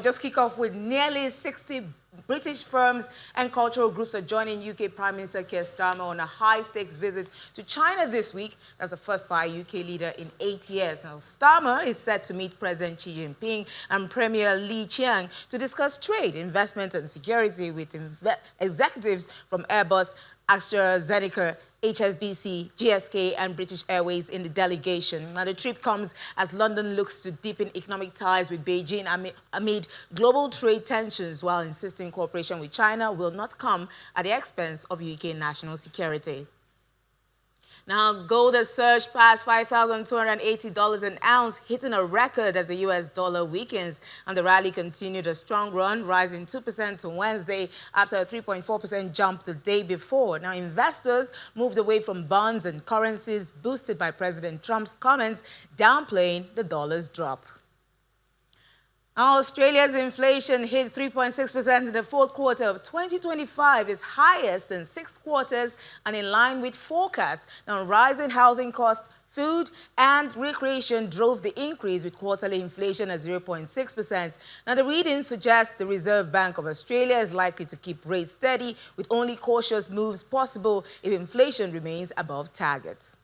just kick off with nearly 60 British firms and cultural groups are joining UK Prime Minister Keir Starmer on a high-stakes visit to China this week. That's the first by a UK leader in 8 years. Now, Starmer is set to meet President Xi Jinping and Premier Li Qiang to discuss trade, investment and security with executives from Airbus, AstraZeneca, HSBC, GSK and British Airways in the delegation. Now, the trip comes as London looks to deepen economic ties with Beijing amid global trade tensions, while insisting cooperation with China will not come at the expense of UK national security. Now, gold has surged past $5,280 an ounce, hitting a record as the US dollar weakens. And the rally continued a strong run, rising 2% on Wednesday after a 3.4% jump the day before. Now, investors moved away from bonds and currencies, boosted by President Trump's comments downplaying the dollar's drop. Australia's inflation hit 3.6% in the fourth quarter of 2025, its highest in 6 quarters and in line with forecasts. Now, rising housing costs, food and recreation drove the increase, with quarterly inflation at 0.6%. Now, the readings suggest the Reserve Bank of Australia is likely to keep rates steady, with only cautious moves possible if inflation remains above targets.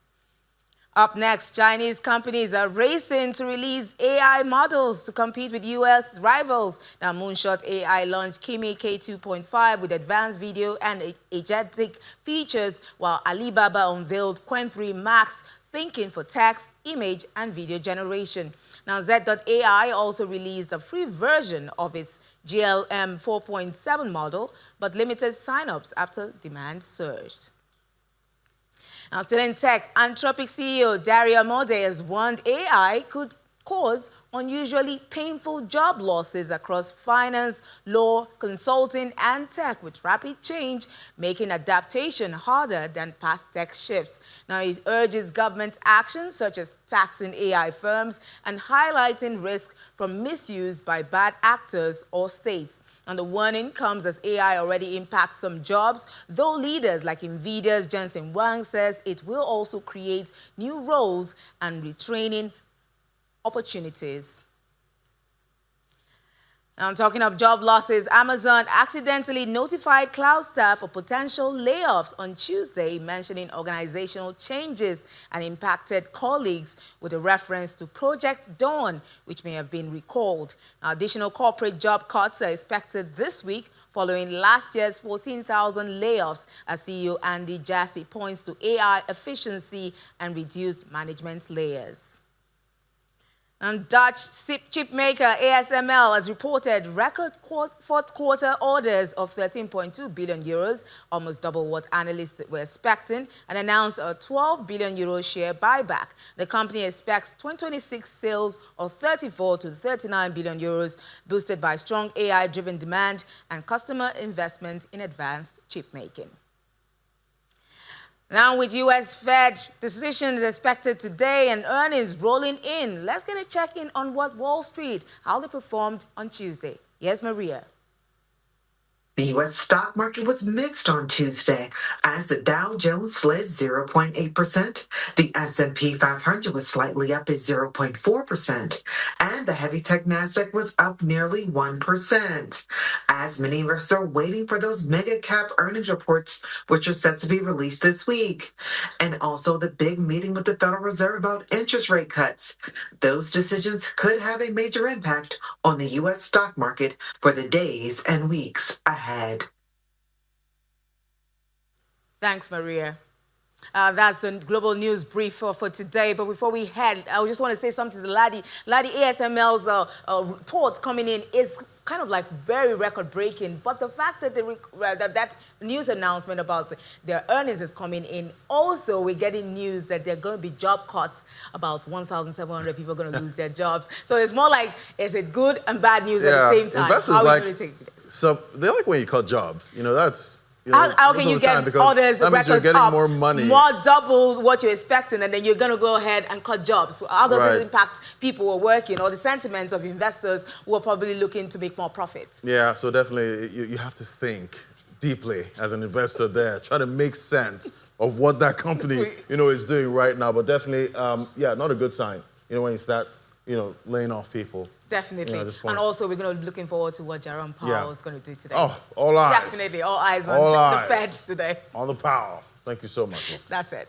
Up next, Chinese companies are racing to release AI models to compete with U.S. rivals. Now, Moonshot AI launched Kimi K2.5 with advanced video and agentic features, while Alibaba unveiled Qwen 3 Max, thinking for text, image, and video generation. Now, Z.AI also released a free version of its GLM 4.7 model, but limited sign-ups after demand surged. Now, still in tech, Anthropic CEO Dario Amodei has warned AI could cause unusually painful job losses across finance, law, consulting, and tech, with rapid change making adaptation harder than past tech shifts. Now, he urges government actions such as taxing AI firms and highlighting risk from misuse by bad actors or states. And the warning comes as AI already impacts some jobs, though leaders like NVIDIA's Jensen Huang says it will also create new roles and retraining opportunities. Now, talking of job losses, Amazon accidentally notified cloud staff of potential layoffs on Tuesday, mentioning organizational changes and impacted colleagues with a reference to Project Dawn, which may have been recalled. Now, additional corporate job cuts are expected this week following last year's 14,000 layoffs, as CEO Andy Jassy points to AI efficiency and reduced management layers. And Dutch chip maker ASML has reported record fourth quarter orders of 13.2 billion euros, almost double what analysts were expecting, and announced a 12 billion euro share buyback. The company expects 2026 sales of 34 to 39 billion euros, boosted by strong AI-driven demand and customer investment in advanced chip making. Now, with U.S. Fed decisions expected today and earnings rolling in, let's get a check-in on what Wall Street, how they performed on Tuesday. Yes, Maria. The U.S. stock market was mixed on Tuesday as the Dow Jones slid 0.8%, the S&P 500 was slightly up at 0.4%, and the heavy tech Nasdaq was up nearly 1%, as many investors are waiting for those mega cap earnings reports, which are set to be released this week, and also the big meeting with the Federal Reserve about interest rate cuts. Those decisions could have a major impact on the U.S. stock market for the days and weeks ahead. Thanks, Maria. That's the global news brief for today. But before we head, I just want to say something to Ladi. Ladi, ASML's report coming in is kind of like very record-breaking. But the fact that that news announcement about their earnings is coming in, also we're getting news that there are going to be job cuts. About 1,700 people are going to lose their jobs. So it's more like, is it good and bad news at the same time? How like, is it so they like when you cut jobs. You know, that's... You know, how can you get orders, records you're getting up, more money, more double what you're expecting, and then you're going to go ahead and cut jobs? So how does it impact people who are working, or the sentiments of investors who are probably looking to make more profits? Yeah, so definitely you have to think deeply as an investor there. Try to make sense of what that company, you know, is doing right now. But definitely, yeah, not a good sign, you know, when you start, you know, laying off people. Definitely. at this point. And also, we're going to be looking forward to what Jerome Powell is going to do today. Oh, all eyes. Definitely, all eyes All on eyes the Fed today. on the Powell. Thank you so much. That's it.